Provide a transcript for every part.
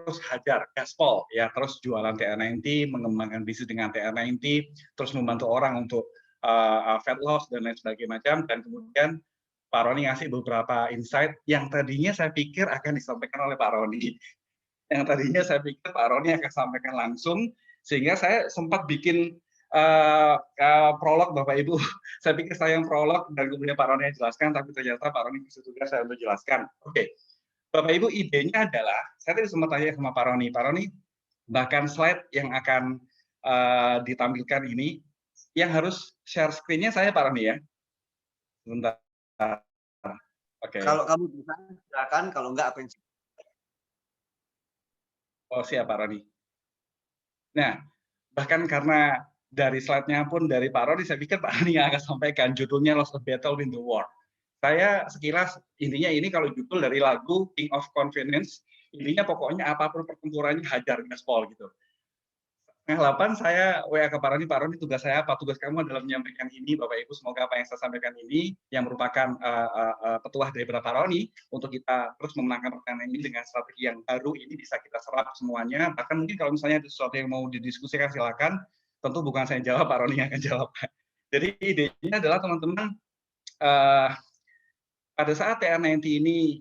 terus hajar, gaspol, ya, terus jualan TR90, mengembangkan bisnis dengan TR90, terus membantu orang untuk fat loss dan lain sebagainya macam, dan kemudian Pak Roni ngasih beberapa insight yang tadinya saya pikir akan disampaikan oleh Pak Roni. Yang tadinya saya pikir Pak Roni akan sampaikan langsung, sehingga saya sempat bikin prolog Bapak Ibu. Saya pikir saya yang prolog dan kemudian Pak Roni yang jelaskan, tapi ternyata Pak Roni kasih tugas saya untuk jelaskan. Oke, Bapak Ibu, idenya adalah, saya tadi sempat tanya sama Pak Roni, bahkan slide yang akan ditampilkan ini, yang harus share screen-nya saya Pak Roni ya. Sebentar. Oke. Kalau kamu bisa, silakan. Kalau enggak, apa yang Oh, siap Pak Roni. Nah, bahkan karena dari slide-nya pun dari Pak Roni, saya pikir Pak Roni yang akan sampaikan judulnya Lost the Battle, Win the War. Saya sekilas, intinya ini kalau judul dari lagu King of Convenience, intinya pokoknya apapun pertempurannya hajar gaspol gitu. Setengah 8 saya WA ke Pak Roni tugas saya apa? Tugas kamu adalah menyampaikan ini, Bapak Ibu, semoga apa yang saya sampaikan ini, yang merupakan petuah dari Pak Roni, untuk kita terus memenangkan pertandingan ini dengan strategi yang baru, ini bisa kita serap semuanya, bahkan mungkin kalau misalnya ada sesuatu yang mau didiskusikan, silakan, tentu bukan saya yang jawab, Pak Roni yang akan jawab. Jadi idenya adalah teman-teman, pada saat TR90 ini,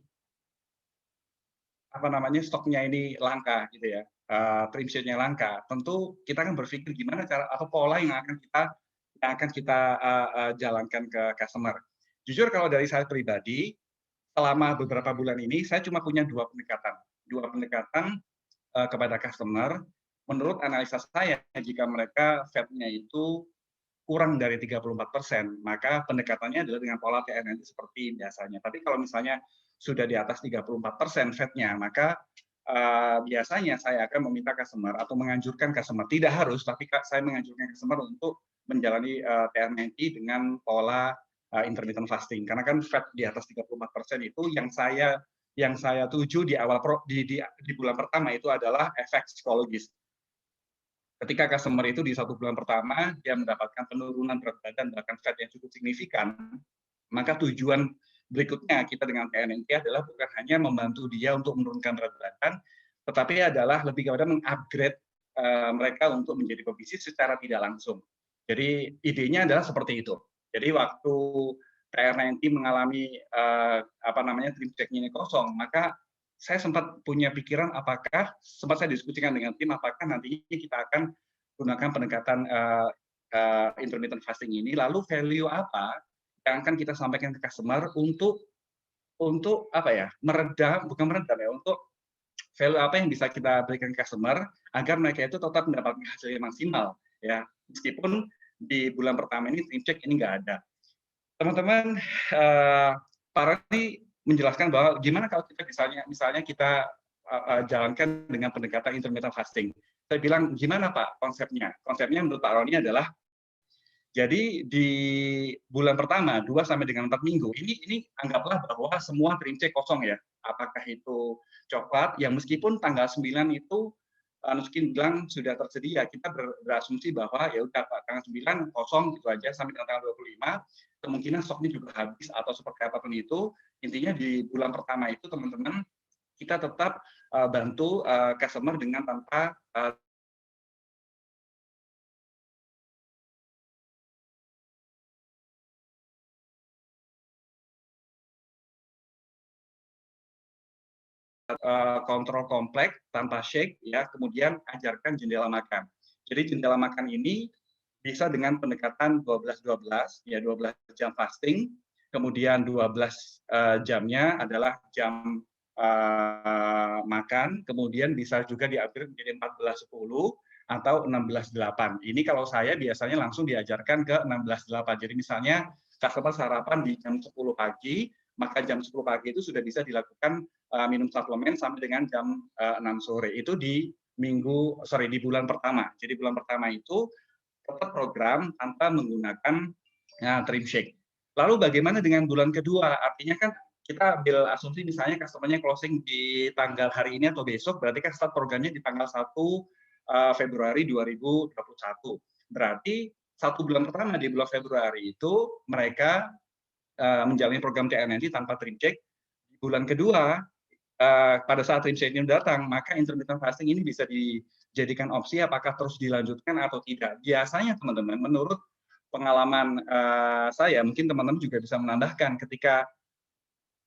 stoknya ini langka, gitu ya, trim sheet-nya langka, tentu kita akan berpikir gimana cara atau pola yang akan kita jalankan ke customer. Jujur kalau dari saya pribadi, selama beberapa bulan ini saya cuma punya dua pendekatan kepada customer. Menurut analisa saya, jika mereka Fed-nya itu kurang dari 34%, maka pendekatannya adalah dengan pola TR nanti seperti biasanya. Tapi kalau misalnya sudah di atas 34% Fed-nya, maka biasanya saya akan meminta customer atau menganjurkan customer, tidak harus, tapi saya menganjurkan customer untuk menjalani TR90 dengan pola intermittent fasting. Karena kan Fed di atas 34% itu yang saya tuju di awal di bulan pertama itu adalah efek psikologis. Ketika customer itu di 1 bulan pertama dia mendapatkan penurunan berat badan bahkan fat yang cukup signifikan, maka tujuan berikutnya kita dengan TNNT adalah bukan hanya membantu dia untuk menurunkan berat badan, tetapi adalah lebih kepada mengupgrade mereka untuk menjadi pebisnis secara tidak langsung. Jadi idenya adalah seperti itu. Jadi waktu TR90 mengalami trim check-nya ini kosong, maka saya sempat punya pikiran apakah sempat saya diskusikan dengan tim apakah nantinya kita akan gunakan pendekatan intermittent fasting ini, lalu value apa yang akan kita sampaikan ke customer untuk untuk value apa yang bisa kita berikan ke customer agar mereka itu tetap mendapatkan hasil yang maksimal ya, meskipun di bulan pertama ini trim check ini nggak ada. Teman-teman, Pak Roni menjelaskan bahwa gimana kalau kita misalnya kita jalankan dengan pendekatan intermittent fasting. Saya bilang gimana Pak konsepnya? Konsepnya menurut Pak Roni adalah jadi di bulan pertama 2 sampai dengan 4 minggu ini anggaplah bahwa semua trim check kosong ya. Apakah itu coklat yang meskipun tanggal 9 itu Nuskin bilang sudah tersedia, kita berasumsi bahwa ya udah Pak, tanggal 9 kosong gitu aja sampai dengan tanggal 25, kemungkinan stoknya juga habis atau seperti apapun itu. Intinya di bulan pertama itu teman-teman kita tetap bantu customer dengan tanpa kontrol kompleks tanpa shake ya, kemudian ajarkan jendela makan. Jadi jendela makan ini bisa dengan pendekatan 12-12 ya, 12 jam fasting, kemudian 12 jamnya adalah jam makan, kemudian bisa juga diambil menjadi 14-10 atau 16-8. Ini kalau saya biasanya langsung diajarkan ke 16-8. Jadi misalnya customer sarapan di jam 10 pagi, maka jam 10 pagi itu sudah bisa dilakukan minum suplemen sampai dengan jam 6 sore. Itu di bulan pertama. Jadi bulan pertama itu tetap program tanpa menggunakan trim shake. Lalu bagaimana dengan bulan kedua? Artinya kan kita ambil asumsi misalnya customer-nya closing di tanggal hari ini atau besok, berarti kan start programnya di tanggal 1 Februari 2021. Berarti 1 bulan pertama di bulan Februari itu mereka menjalani program TNNT tanpa trim check. Di bulan kedua pada saat trim check ini datang, maka intermittent fasting ini bisa dijadikan opsi apakah terus dilanjutkan atau tidak. Biasanya teman-teman, menurut pengalaman saya, mungkin teman-teman juga bisa menambahkan ketika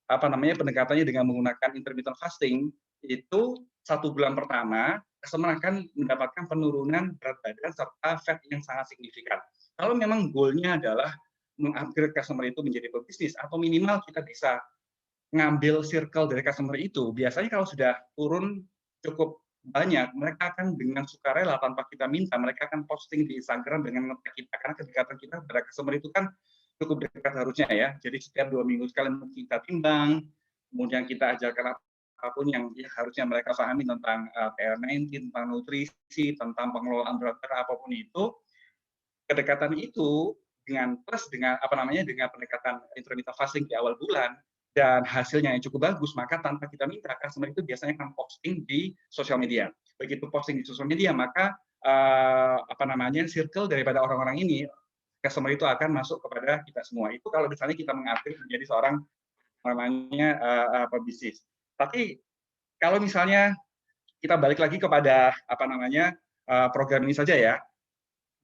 pendekatannya dengan menggunakan intermittent fasting, itu 1 bulan pertama customer akan mendapatkan penurunan berat badan serta fat yang sangat signifikan. Kalau memang goal-nya adalah mengupgrade customer itu menjadi pebisnis, atau minimal kita bisa ngambil circle dari customer itu, biasanya kalau sudah turun cukup banyak, mereka akan dengan sukarela tanpa kita minta, mereka akan posting di Instagram dengan nge-tag kita, karena kedekatan kita pada customer itu kan cukup dekat harusnya ya. Jadi setiap 2 minggu sekali kita timbang, kemudian kita ajarkan apapun yang harusnya mereka pahami tentang PR19, tentang nutrisi, tentang pengelolaan berat badan apapun itu. Kedekatan itu dengan dengan pendekatan intermittent fasting di awal bulan dan hasilnya yang cukup bagus, maka tanpa kita minta, customer itu biasanya akan posting di sosial media. Begitu posting di sosial media, maka circle daripada orang-orang ini, customer itu akan masuk kepada kita semua. Itu kalau misalnya kita mengupgrade menjadi seorang pebisnis. Tapi kalau misalnya kita balik lagi kepada program ini saja ya.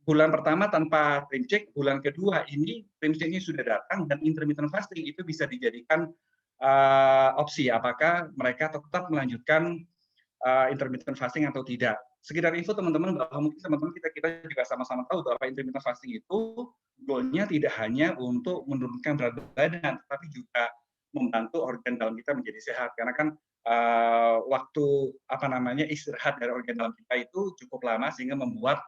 Bulan pertama tanpa trim check, bulan kedua ini trim check-nya sudah datang dan intermittent fasting itu bisa dijadikan opsi apakah mereka tetap melanjutkan intermittent fasting atau tidak. Sekedar info teman-teman bahwa mungkin teman-teman kita juga sama-sama tahu bahwa intermittent fasting itu goal-nya tidak hanya untuk menurunkan berat badan, tapi juga membantu organ dalam kita menjadi sehat. Karena kan waktu istirahat dari organ dalam kita itu cukup lama sehingga membuat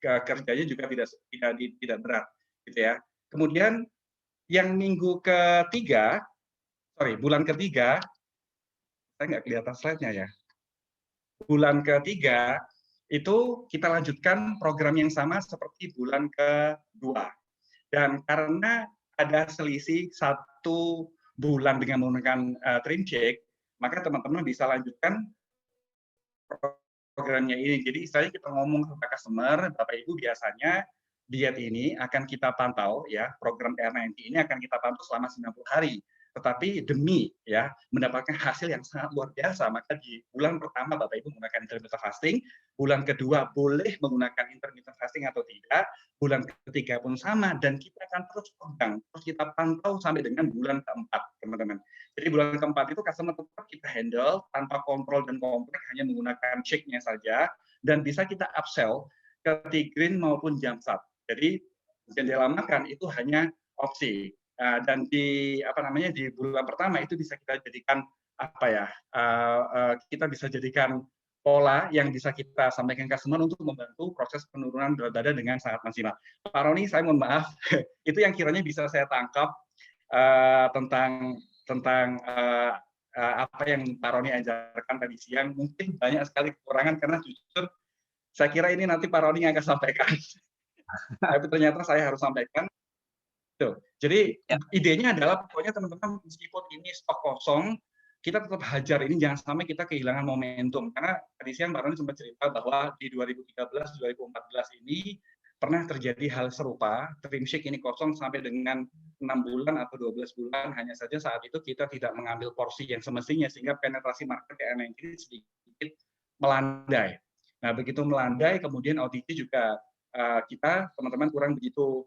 kerjanya juga tidak berat, gitu ya. Kemudian yang bulan ketiga, saya nggak kelihatan slide-nya ya. Bulan ketiga itu kita lanjutkan program yang sama seperti bulan kedua. Dan karena ada selisih 1 bulan dengan menggunakan trim check, maka teman-teman bisa lanjutkan programnya ini. Jadi istilahnya kita ngomong ke customer, Bapak Ibu biasanya diet ini akan kita pantau ya, program PR90 ini akan kita pantau selama 90 hari. Tetapi demi ya mendapatkan hasil yang sangat luar biasa, maka di bulan pertama Bapak Ibu menggunakan intermittent fasting, bulan kedua boleh menggunakan intermittent fasting atau tidak, bulan ketiga pun sama, dan kita akan terus pegang, terus kita pantau sampai dengan bulan keempat, teman-teman. Jadi bulan keempat itu customer tetap kita handle tanpa kontrol dan kompleks, hanya menggunakan check-nya saja, dan bisa kita upsell ke T-Green maupun Jamsat. Jadi jendela makan itu hanya opsi. Dan di bulan pertama itu bisa kita jadikan kita bisa jadikan pola yang bisa kita sampaikan ke customer untuk membantu proses penurunan berat badan dengan sangat maksimal. Pak Roni, saya mohon maaf, itu yang kiranya bisa saya tangkap tentang apa yang Pak Roni ajarkan tadi siang. Mungkin banyak sekali kekurangan karena jujur saya kira ini nanti Pak Roni yang akan sampaikan. Tapi ternyata saya harus sampaikan. Tuh. Jadi idenya adalah pokoknya teman-teman meskipun ini stok kosong, kita tetap hajar ini, jangan sampai kita kehilangan momentum. Karena tadi siang Pak Roni sempat cerita bahwa di 2013-2014 ini pernah terjadi hal serupa, trim check ini kosong sampai dengan 6 bulan atau 12 bulan, hanya saja saat itu kita tidak mengambil porsi yang semestinya, sehingga penetrasi market PR90 sedikit melandai. Nah, begitu melandai, kemudian OTT juga kita, teman-teman kurang begitu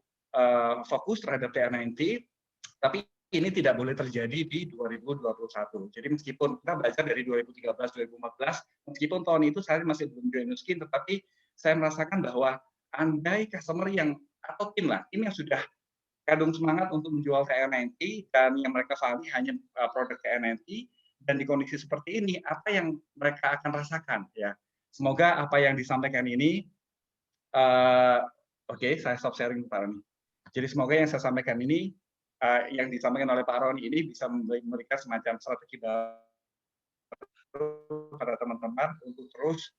fokus terhadap PR90, tapi ini tidak boleh terjadi di 2021. Jadi meskipun kita belajar dari 2013-2014, meskipun tahun itu saya masih belum join Nuskin, tetapi saya merasakan bahwa andai customer atau tim yang sudah kadung semangat untuk menjual TR90 dan yang mereka pahami hanya produk TR90, dan di kondisi seperti ini apa yang mereka akan rasakan ya. Semoga apa yang disampaikan ini saya stop sharing Pak Roni. Jadi semoga yang saya sampaikan ini yang disampaikan oleh Pak Roni ini bisa memberikan semacam strategi baru pada teman-teman untuk terus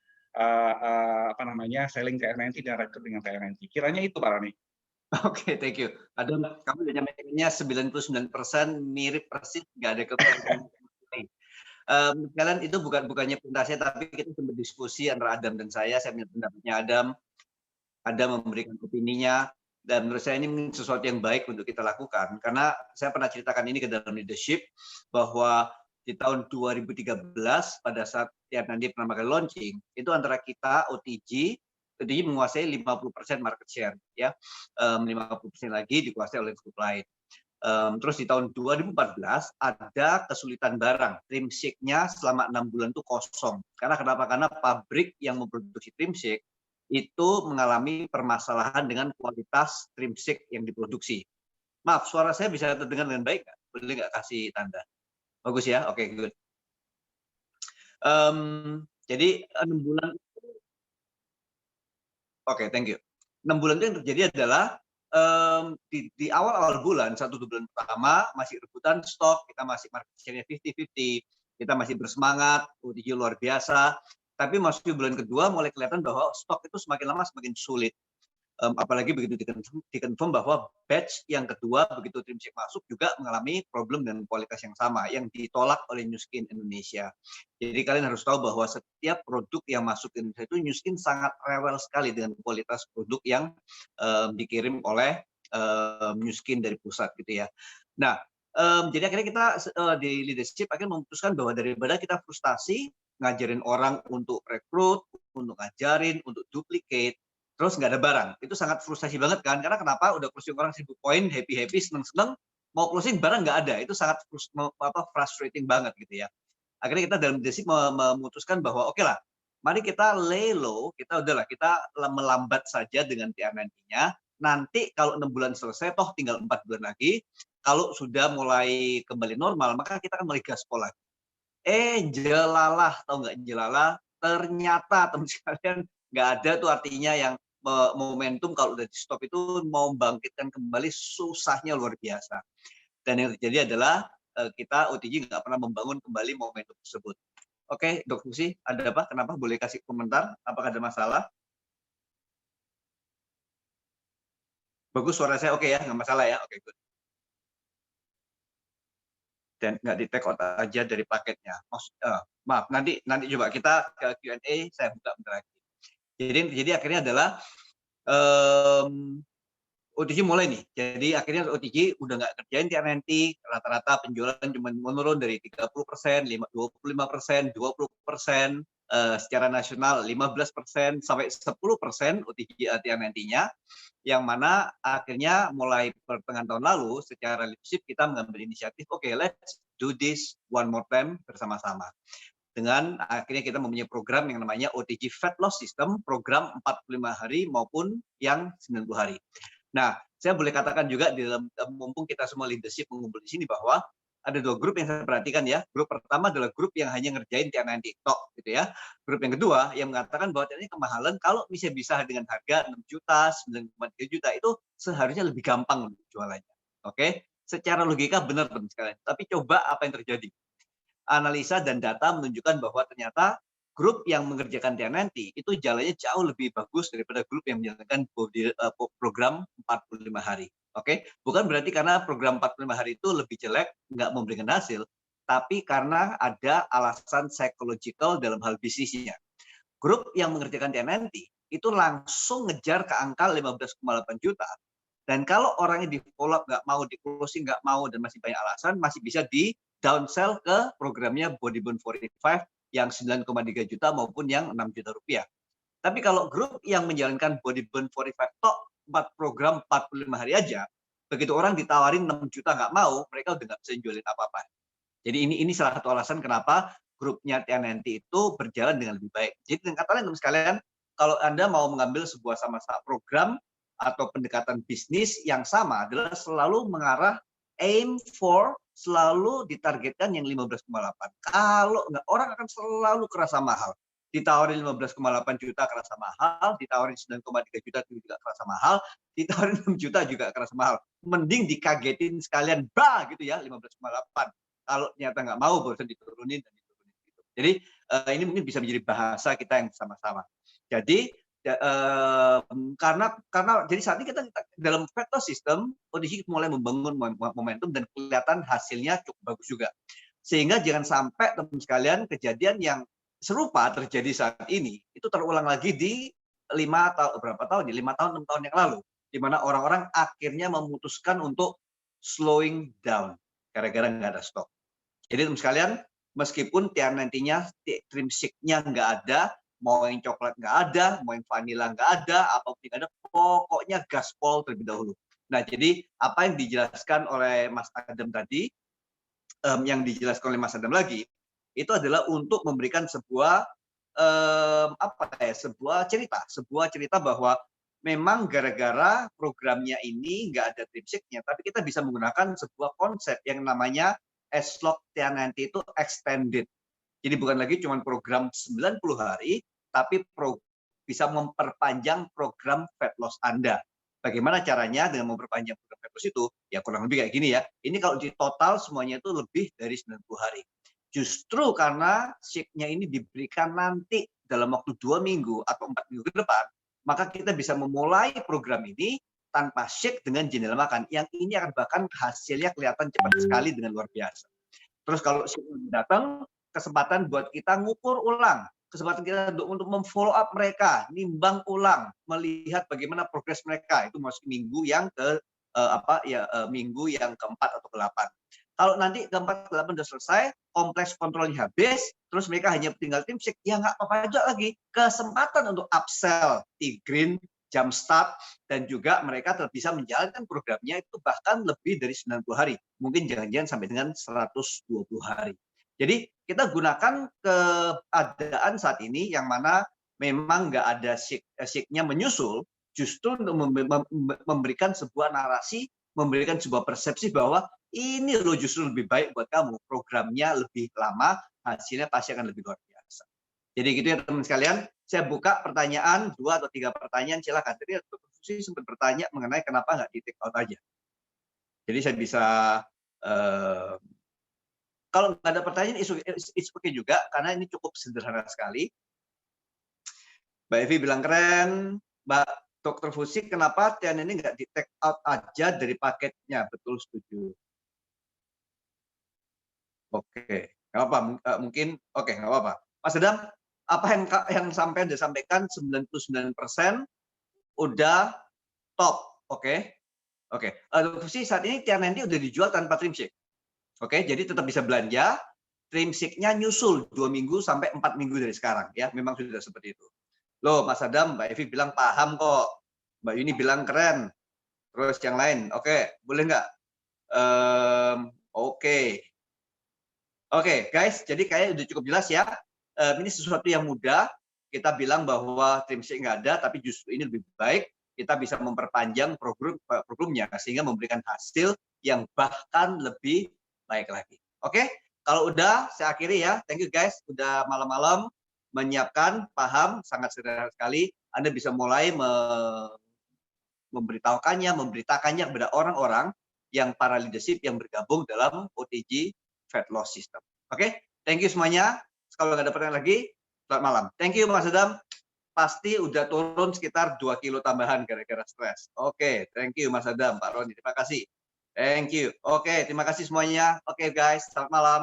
selling TR90 dan rekrut dengan TR90. Kiranya itu Pak Roni. Oke, thank you. Adam, kamu udah nyampaikannya 99% mirip persis, nggak ada kekurangan. Kalian itu bukannya presentasi, tapi kita sempat diskusi antara Adam dan saya minta pendapatnya Adam memberikan opininya, dan menurut saya ini sesuatu yang baik untuk kita lakukan. Karena saya pernah ceritakan ini ke dalam leadership, bahwa di tahun 2013 pada saat nanti pertama kali launching, itu antara kita OTG menguasai 50% market share, ya, 50% lagi dikuasai oleh grup lain. Terus di tahun 2014 ada kesulitan barang, trimshake-nya selama 6 bulan itu kosong. Karena kenapa? Karena pabrik yang memproduksi trimshake itu mengalami permasalahan dengan kualitas trimshake yang diproduksi. Maaf, suara saya bisa terdengar dengan baik nggak? Boleh nggak kasih tanda? Bagus ya, oke, good. Jadi 6 bulan, oke, thank you. 6 bulan itu yang terjadi adalah di awal-awal bulan, 1-2 bulan pertama masih rebutan stok, kita masih market share-nya 50-50, kita masih bersemangat, OTG luar biasa. Tapi masuk di bulan kedua mulai kelihatan bahwa stok itu semakin lama semakin sulit. Apalagi begitu dikonfirm bahwa batch yang kedua begitu trimshake masuk juga mengalami problem dengan kualitas yang sama yang ditolak oleh New Skin Indonesia. Jadi kalian harus tahu bahwa setiap produk yang masuk ke Indonesia itu New Skin sangat rewel sekali dengan kualitas produk yang dikirim oleh New Skin dari pusat gitu ya. Nah, jadi akhirnya kita di leadership akhirnya memutuskan bahwa daripada kita frustasi ngajarin orang untuk rekrut, untuk ngajarin, untuk duplicate, terus nggak ada barang. Itu sangat frustasi banget kan, karena kenapa? Udah closing orang 1000 poin, happy-happy, seneng-seneng, mau closing barang nggak ada. Itu sangat frustrating banget gitu ya. Akhirnya kita dalam leadership memutuskan bahwa oke lah, mari kita lay low, kita melambat saja dengan TR90-nya. Nanti kalau 6 bulan selesai, toh tinggal 4 bulan lagi, kalau sudah mulai kembali normal, maka kita akan mulai gaspol lagi. Jelalah, tahu nggak jelalah, ternyata teman sekalian nggak ada tuh artinya yang momentum kalau udah di stop itu mau bangkitkan kembali susahnya luar biasa. Dan yang terjadi adalah kita OTG nggak pernah membangun kembali momentum tersebut. Oke, Dok Fusi, ada apa? Kenapa? Boleh kasih komentar? Apakah ada masalah? Bagus suara saya, oke ya, nggak masalah ya, oke, good. Dan nggak di take out aja dari paketnya. Maaf, nanti coba kita ke Q&A, saya buka bentar lagi. Jadi akhirnya adalah OTG mulai nih. Jadi akhirnya OTG udah nggak kerjain TR90, rata-rata penjualan cuma menurun dari 30%, 25%, 20%, secara nasional 15% sampai 10% OTG TR90-nya, yang mana akhirnya mulai pertengahan tahun lalu secara leadership kita mengambil inisiatif, oke, let's do this one more time bersama-sama. Dengan akhirnya kita mempunyai program yang namanya OTG Fat Loss System, program 45 hari maupun yang 90 hari. Nah, saya boleh katakan juga di dalam, mumpung kita semua leadership mengumpul di sini, bahwa ada 2 grup yang saya perhatikan ya. Grup pertama adalah grup yang hanya ngerjain TR90 tok gitu ya. Grup yang kedua yang mengatakan bahwa ini kemahalan, kalau bisa dengan harga 6 juta, 9,3 juta itu seharusnya lebih gampang untuk jualannya. Oke? Secara logika benar teman sekalian. Tapi coba apa yang terjadi? Analisa dan data menunjukkan bahwa ternyata grup yang mengerjakan TR90 itu jalannya jauh lebih bagus daripada grup yang menjalankan program 45 hari. Oke, bukan berarti karena program 45 hari itu lebih jelek, nggak memberikan hasil, tapi karena ada alasan psychological dalam hal bisnisnya. Grup yang mengerjakan TR90 itu langsung ngejar ke angka 15,8 juta. Dan kalau orangnya di follow up nggak mau, di closing nggak mau, dan masih banyak alasan, masih bisa di downsell ke programnya Bodyburn 45 yang 9,3 juta maupun yang 6 juta rupiah. Tapi kalau grup yang menjalankan Bodyburn 45 tok 4 program 45 hari aja, begitu orang ditawarin 6 juta nggak mau, mereka udah nggak bisa jualin apa-apa. Jadi ini salah satu alasan kenapa grupnya TR90 itu berjalan dengan lebih baik. Jadi dengan kata lain teman sekalian, kalau Anda mau mengambil sebuah sama-sama program atau pendekatan bisnis yang sama adalah selalu mengarah aim for, selalu ditargetkan yang 15,8. Kalau enggak, orang akan selalu kerasa mahal. Ditawarin 15,8 juta kerasa mahal, ditawarin 9,3 juta juga kerasa mahal, ditawarin 6 juta juga kerasa mahal. Mending dikagetin sekalian, gitu ya, 15,8. Kalau ternyata nggak mau, barusan diturunin dan diturunin. Gitu. Jadi ini mungkin bisa menjadi bahasa kita yang sama-sama. Jadi karena jadi saat ini kita dalam Fat Loss System, OTG mulai membangun momentum dan kelihatan hasilnya cukup bagus juga. Sehingga jangan sampai teman sekalian kejadian yang serupa terjadi saat ini itu terulang lagi di 5 tahun, 6 tahun yang lalu, di mana orang-orang akhirnya memutuskan untuk slowing down gara-gara nggak ada stok. Jadi teman sekalian, Meskipun nantinya trim shake-nya nggak ada, mau yang coklat nggak ada, mau yang vanilla nggak ada, apapun nggak ada, pokoknya gaspol terlebih dahulu. Nah, jadi apa yang dijelaskan oleh Mas Adam tadi, yang dijelaskan oleh Mas Adam lagi, itu adalah untuk memberikan sebuah sebuah cerita bahwa memang gara-gara programnya ini nggak ada trim shake-nya, tapi kita bisa menggunakan sebuah konsep yang namanya S-Log T90 itu extended. Jadi bukan lagi cuma program 90 hari, tapi bisa memperpanjang program fat loss Anda. Bagaimana caranya dengan memperpanjang program fat loss itu? Ya kurang lebih kayak gini ya. Ini kalau di total semuanya itu lebih dari 90 hari. Justru karena shake-nya ini diberikan nanti dalam waktu 2 minggu atau 4 minggu ke depan, maka kita bisa memulai program ini tanpa shake dengan jendela makan. Yang ini akan bahkan hasilnya kelihatan cepat sekali dengan luar biasa. Terus kalau shake datang, kesempatan buat kita ngukur ulang, kesempatan kita untuk memfollow up mereka, nimbang ulang, melihat bagaimana progres mereka. Itu masuk minggu yang minggu yang keempat atau ke-8. Kalau nanti keempat ke-8 sudah selesai, kompleks kontrolnya habis, terus mereka hanya tinggal tim shake, ya nggak apa-apa aja lagi. Kesempatan untuk upsell T-Green, Jumpstart, dan juga mereka bisa menjalankan programnya itu bahkan lebih dari 90 hari. Mungkin jangan-jangan sampai dengan 120 hari. Jadi kita gunakan keadaan saat ini yang mana memang nggak ada shake-nya menyusul, justru untuk memberikan sebuah narasi, memberikan sebuah persepsi bahwa ini loh justru lebih baik buat kamu, programnya lebih lama, hasilnya pasti akan lebih luar biasa. Jadi gitu ya teman sekalian, saya buka pertanyaan 2 atau 3 pertanyaan, silakan. Jadi Susi sempat bertanya mengenai kenapa nggak di take out aja. Jadi saya bisa kalau nggak ada pertanyaan, it's okay juga, karena ini cukup sederhana sekali. Mbak Evi bilang keren, Mbak Dr. Fusi, kenapa Tian ini nggak di take out aja dari paketnya? Betul, setuju. Oke, nggak apa, mungkin oke, nggak apa-apa. Mas Adam, apa yang sampai disampaikan 99% udah top, oke? Oke, Fusi saat ini Tian nanti udah dijual tanpa trim shake. Oke, jadi tetap bisa belanja, trim shake-nya nyusul 2 minggu sampai 4 minggu dari sekarang ya, memang sudah seperti itu. Loh, Mas Adam, Mbak Evi bilang paham kok, Mbak Yuni bilang keren, terus yang lain, oke, boleh nggak? Oke, guys, jadi kayaknya udah cukup jelas ya. Ini sesuatu yang mudah, kita bilang bahwa trim shake nggak ada, tapi justru ini lebih baik, kita bisa memperpanjang programnya, sehingga memberikan hasil yang bahkan lebih baik lagi. Oke, kalau udah, saya akhiri ya. Thank you guys, udah malam-malam menyiapkan, paham, sangat sederhana sekali. Anda bisa mulai memberitakannya kepada orang-orang yang para leadership yang bergabung dalam OTG Fat Loss System. Oke, thank you semuanya. Kalau nggak ada pertanyaan lagi, selamat malam. Thank you Mas Adam. Pasti udah turun sekitar 2 kilo tambahan gara-gara stres. Oke, thank you Mas Adam, Pak Roni. Terima kasih. Thank you. Oke, terima kasih semuanya. Oke guys, selamat malam.